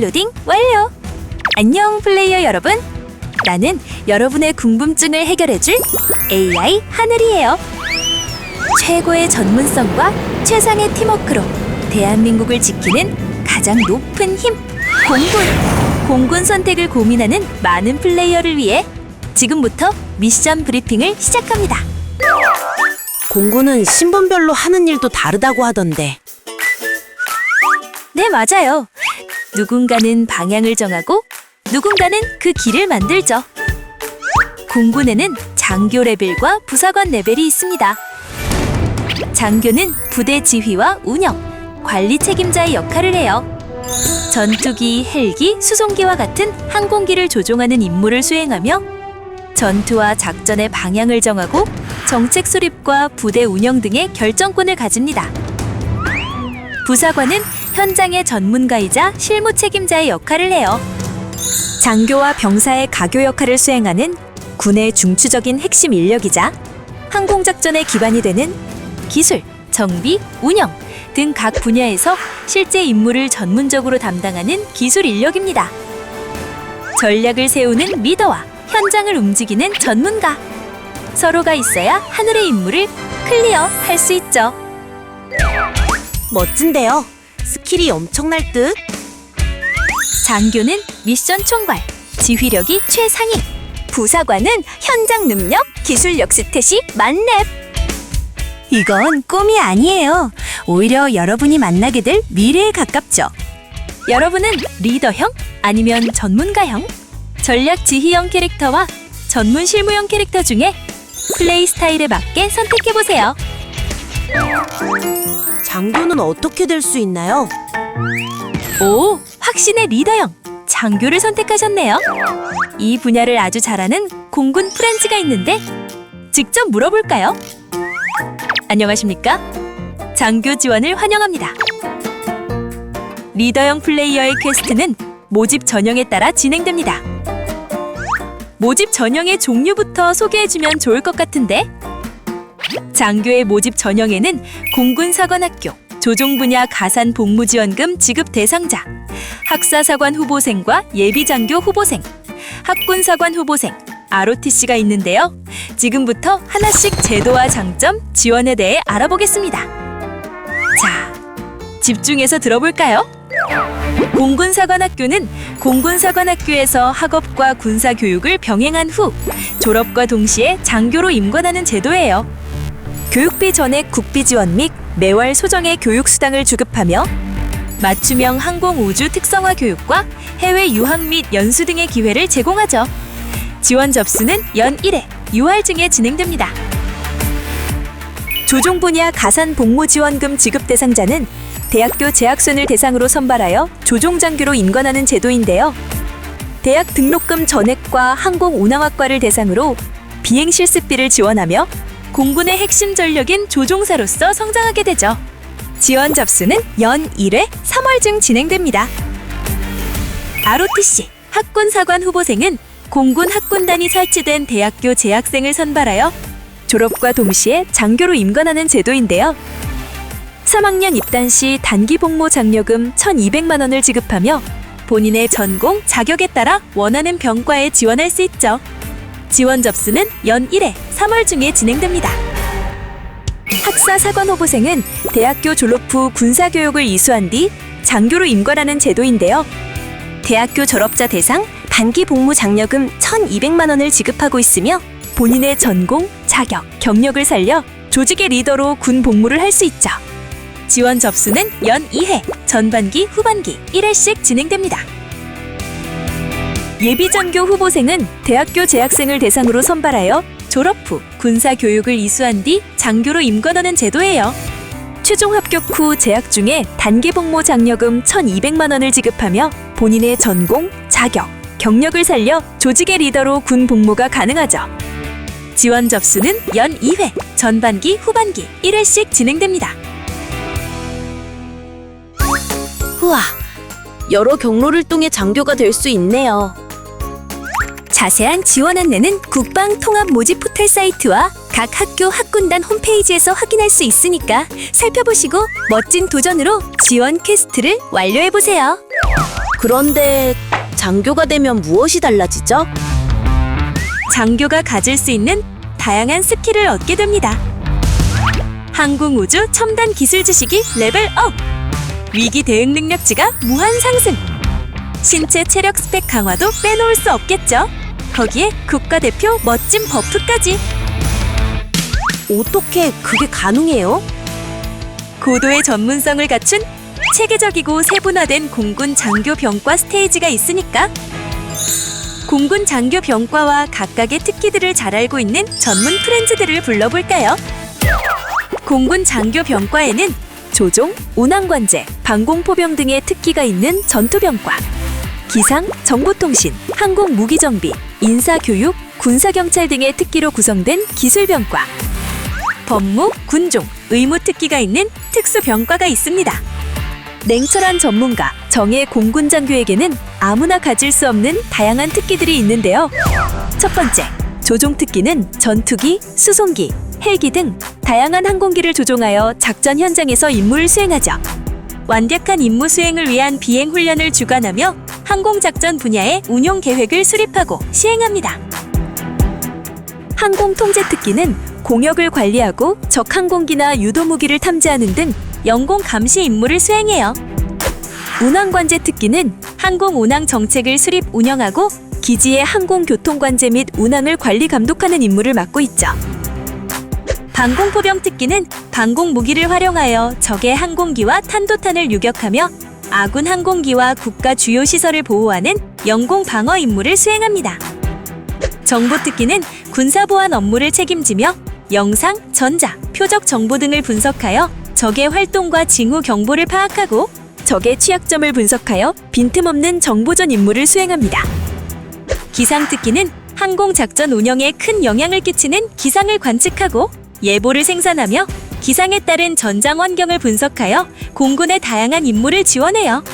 다운로딩 완료! 안녕 플레이어 여러분! 나는 여러분의 궁금증을 해결해줄 AI 하늘이에요. 최고의 전문성과 최상의 팀워크로 대한민국을 지키는 가장 높은 힘, 공군 선택을 고민하는 많은 플레이어를 위해 지금부터 미션 브리핑을 시작합니다. 공군은 신분별로 하는 일도 다르다고 하던데. 네, 맞아요. 누군가는 방향을 정하고 누군가는 그 길을 만들죠. 공군에는 장교 레벨과 부사관 레벨이 있습니다. 장교는 부대 지휘와 운영, 관리 책임자의 역할을 해요. 전투기, 헬기, 수송기와 같은 항공기를 조종하는 임무를 수행하며 전투와 작전의 방향을 정하고 정책 수립과 부대 운영 등의 결정권을 가집니다. 부사관은 현장의 전문가이자 실무 책임자의 역할을 해요. 장교와 병사의 가교 역할을 수행하는 군의 중추적인 핵심 인력이자 항공작전의 기반이 되는 기술, 정비, 운영 등 각 분야에서 실제 임무를 전문적으로 담당하는 기술 인력입니다. 전략을 세우는 리더와 현장을 움직이는 전문가. 서로가 있어야 하늘의 임무를 클리어할 수 있죠. 멋진데요. 스킬이 엄청날 듯. 장교는 미션 총괄, 지휘력이 최상위. 부사관은 현장 능력, 기술력 스탯이 만렙. 이건 꿈이 아니에요. 오히려 여러분이 만나게 될 미래에 가깝죠. 여러분은 리더형 아니면 전문가형, 전략 지휘형 캐릭터와 전문 실무형 캐릭터 중에 플레이 스타일에 맞게 선택해보세요. 장교는 어떻게 될 수 있나요? 오, 확신의 리더형, 장교를 선택하셨네요. 이 분야를 아주 잘하는 공군 프렌즈가 있는데 직접 물어볼까요? 안녕하십니까? 장교 지원을 환영합니다. 리더형 플레이어의 퀘스트는 모집 전형에 따라 진행됩니다. 모집 전형의 종류부터 소개해주면 좋을 것 같은데? 장교의 모집 전형에는 공군사관학교, 조종 분야 가산 복무지원금 지급 대상자, 학사사관 후보생과 예비장교 후보생, 학군사관 후보생, ROTC가 있는데요. 지금부터 하나씩 제도와 장점, 지원에 대해 알아보겠습니다. 자, 집중해서 들어볼까요? 공군사관학교는 공군사관학교에서 학업과 군사교육을 병행한 후 졸업과 동시에 장교로 임관하는 제도예요. 교육비 전액 국비 지원 및 매월 소정의 교육수당을 주급하며 맞춤형 항공우주 특성화 교육과 해외 유학 및 연수 등의 기회를 제공하죠. 지원 접수는 연 1회, 6월 중에 진행됩니다. 조종 분야 가산 복무 지원금 지급 대상자는 대학교 재학생을 대상으로 선발하여 조종장교로 임관하는 제도인데요. 대학 등록금 전액과 항공운항학과를 대상으로 비행 실습비를 지원하며 공군의 핵심 전력인 조종사로서 성장하게 되죠. 지원 접수는 연 1회, 3월 중 진행됩니다. ROTC, 학군사관 후보생은 공군 학군단이 설치된 대학교 재학생을 선발하여 졸업과 동시에 장교로 임관하는 제도인데요. 3학년 입단 시 단기 복무 장려금 1,200만 원을 지급하며 본인의 전공, 자격에 따라 원하는 병과에 지원할 수 있죠. 지원 접수는 연 1회, 3월 중에 진행됩니다. 학사사관 후보생은 대학교 졸업 후 군사교육을 이수한 뒤 장교로 임관하는 제도인데요. 대학교 졸업자 대상 단기 복무 장려금 1,200만 원을 지급하고 있으며 본인의 전공, 자격, 경력을 살려 조직의 리더로 군 복무를 할 수 있죠. 지원 접수는 연 2회, 전반기, 후반기 1회씩 진행됩니다. 예비장교 후보생은 대학교 재학생을 대상으로 선발하여 졸업 후 군사교육을 이수한 뒤 장교로 임관하는 제도예요. 최종 합격 후 재학 중에 단기 복무 장려금 1,200만 원을 지급하며 본인의 전공, 자격, 경력을 살려 조직의 리더로 군 복무가 가능하죠. 지원 접수는 연 2회, 전반기, 후반기 1회씩 진행됩니다. 우와, 여러 경로를 통해 장교가 될 수 있네요. 자세한 지원 안내는 국방 통합 모집 포털 사이트와 각 학교 학군단 홈페이지에서 확인할 수 있으니까 살펴보시고 멋진 도전으로 지원 퀘스트를 완료해보세요. 그런데 장교가 되면 무엇이 달라지죠? 장교가 가질 수 있는 다양한 스킬을 얻게 됩니다. 항공 우주 첨단 기술 지식이 레벨업! 위기 대응 능력치가 무한 상승! 신체 체력 스펙 강화도 빼놓을 수 없겠죠? 거기에 국가대표 멋진 버프까지! 어떻게 그게 가능해요? 고도의 전문성을 갖춘 체계적이고 세분화된 공군 장교 병과 스테이지가 있으니까 공군 장교 병과와 각각의 특기들을 잘 알고 있는 전문 프렌즈들을 불러볼까요? 공군 장교 병과에는 조종, 운항관제, 방공포병 등의 특기가 있는 전투병과, 기상, 정보통신, 항공무기정비, 인사교육, 군사경찰 등의 특기로 구성된 기술병과, 법무, 군종, 의무 특기가 있는 특수병과가 있습니다. 냉철한 전문가, 정예 공군장교에게는 아무나 가질 수 없는 다양한 특기들이 있는데요. 첫 번째, 조종 특기는 전투기, 수송기, 헬기 등 다양한 항공기를 조종하여 작전 현장에서 임무를 수행하죠. 완벽한 임무 수행을 위한 비행 훈련을 주관하며 항공작전 분야의 운용 계획을 수립하고 시행합니다. 항공 통제 특기는 공역을 관리하고 적 항공기나 유도무기를 탐지하는 등 영공 감시 임무를 수행해요. 운항관제 특기는 항공 운항 정책을 수립 운영하고 기지의 항공교통관제 및 운항을 관리 감독하는 임무를 맡고 있죠. 방공포병 특기는 방공 무기를 활용하여 적의 항공기와 탄도탄을 유격하며 아군 항공기와 국가 주요 시설을 보호하는 영공 방어 임무를 수행합니다. 정보 특기는 군사 보안 업무를 책임지며 영상, 전자, 표적 정보 등을 분석하여 적의 활동과 징후 경보를 파악하고 적의 취약점을 분석하여 빈틈없는 정보전 임무를 수행합니다. 기상 특기는 항공 작전 운영에 큰 영향을 끼치는 기상을 관측하고 예보를 생산하며 기상에 따른 전장 환경을 분석하여 공군의 다양한 임무를 지원해요.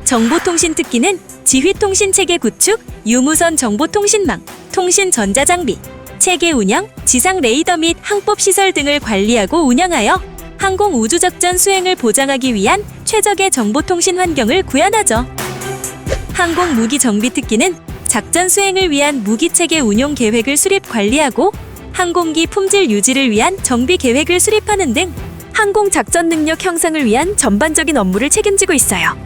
정보통신 특기는 지휘통신 체계 구축, 유무선 정보통신망, 통신 전자장비, 체계 운영, 지상 레이더 및 항법 시설 등을 관리하고 운영하여 항공 우주작전 수행을 보장하기 위한 최적의 정보통신 환경을 구현하죠. 항공 무기 정비 특기는 작전 수행을 위한 무기체계 운용 계획을 수립 관리하고 항공기 품질 유지를 위한 정비 계획을 수립하는 등 항공 작전 능력 향상을 위한 전반적인 업무를 책임지고 있어요.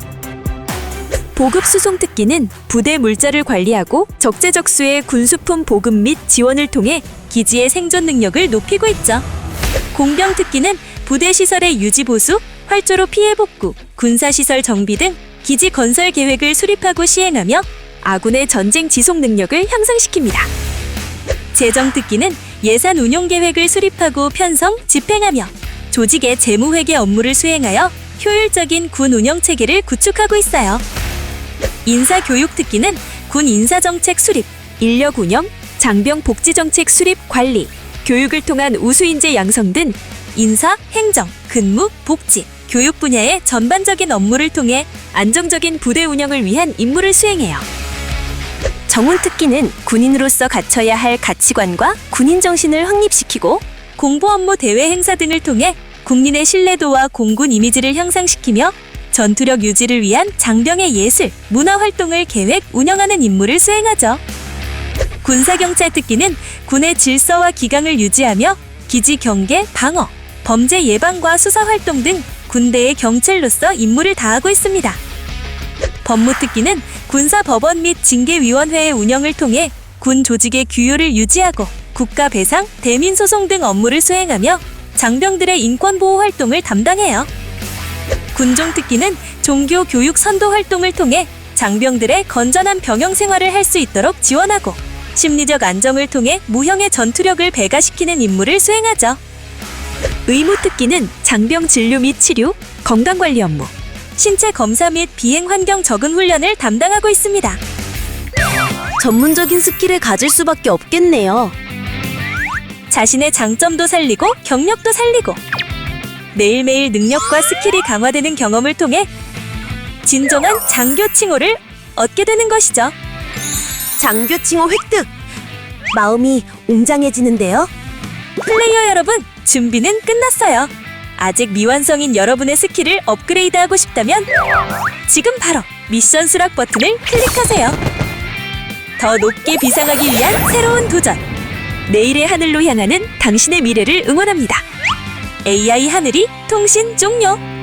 보급 수송 특기는 부대 물자를 관리하고 적재적소의 군수품 보급 및 지원을 통해 기지의 생존 능력을 높이고 있죠. 공병 특기는 부대 시설의 유지 보수, 활주로 피해 복구, 군사시설 정비 등 기지 건설 계획을 수립하고 시행하며 아군의 전쟁 지속 능력을 향상시킵니다. 재정 특기는 예산 운용 계획을 수립하고 편성, 집행하며 조직의 재무회계 업무를 수행하여 효율적인 군 운영 체계를 구축하고 있어요. 인사교육 특기는 군 인사정책 수립, 인력 운영, 장병 복지 정책 수립 관리, 교육을 통한 우수인재 양성 등 인사, 행정, 근무, 복지, 교육 분야의 전반적인 업무를 통해 안정적인 부대 운영을 위한 임무를 수행해요. 정훈 특기는 군인으로서 갖춰야 할 가치관과 군인 정신을 확립시키고 공보 업무 대회 행사 등을 통해 국민의 신뢰도와 공군 이미지를 향상시키며 전투력 유지를 위한 장병의 예술, 문화 활동을 계획, 운영하는 임무를 수행하죠. 군사경찰 특기는 군의 질서와 기강을 유지하며 기지 경계, 방어, 범죄 예방과 수사 활동 등 군대의 경찰로서 임무를 다하고 있습니다. 법무 특기는 군사법원 및 징계위원회의 운영을 통해 군 조직의 규율을 유지하고 국가 배상, 대민 소송 등 업무를 수행하며 장병들의 인권 보호 활동을 담당해요. 군종 특기는 종교 교육 선도 활동을 통해 장병들의 건전한 병영 생활을 할 수 있도록 지원하고 심리적 안정을 통해 무형의 전투력을 배가시키는 임무를 수행하죠. 의무 특기는 장병 진료 및 치료, 건강관리 업무, 신체 검사 및 비행 환경 적응 훈련을 담당하고 있습니다. 전문적인 스킬을 가질 수밖에 없겠네요. 자신의 장점도 살리고 경력도 살리고 매일매일 능력과 스킬이 강화되는 경험을 통해 진정한 장교 칭호를 얻게 되는 것이죠. 장교 칭호 획득! 마음이 웅장해지는데요. 플레이어 여러분, 준비는 끝났어요. 아직 미완성인 여러분의 스킬을 업그레이드하고 싶다면 지금 바로 미션 수락 버튼을 클릭하세요. 더 높게 비상하기 위한 새로운 도전. 내일의 하늘로 향하는 당신의 미래를 응원합니다. AI 하늘이 통신 종료.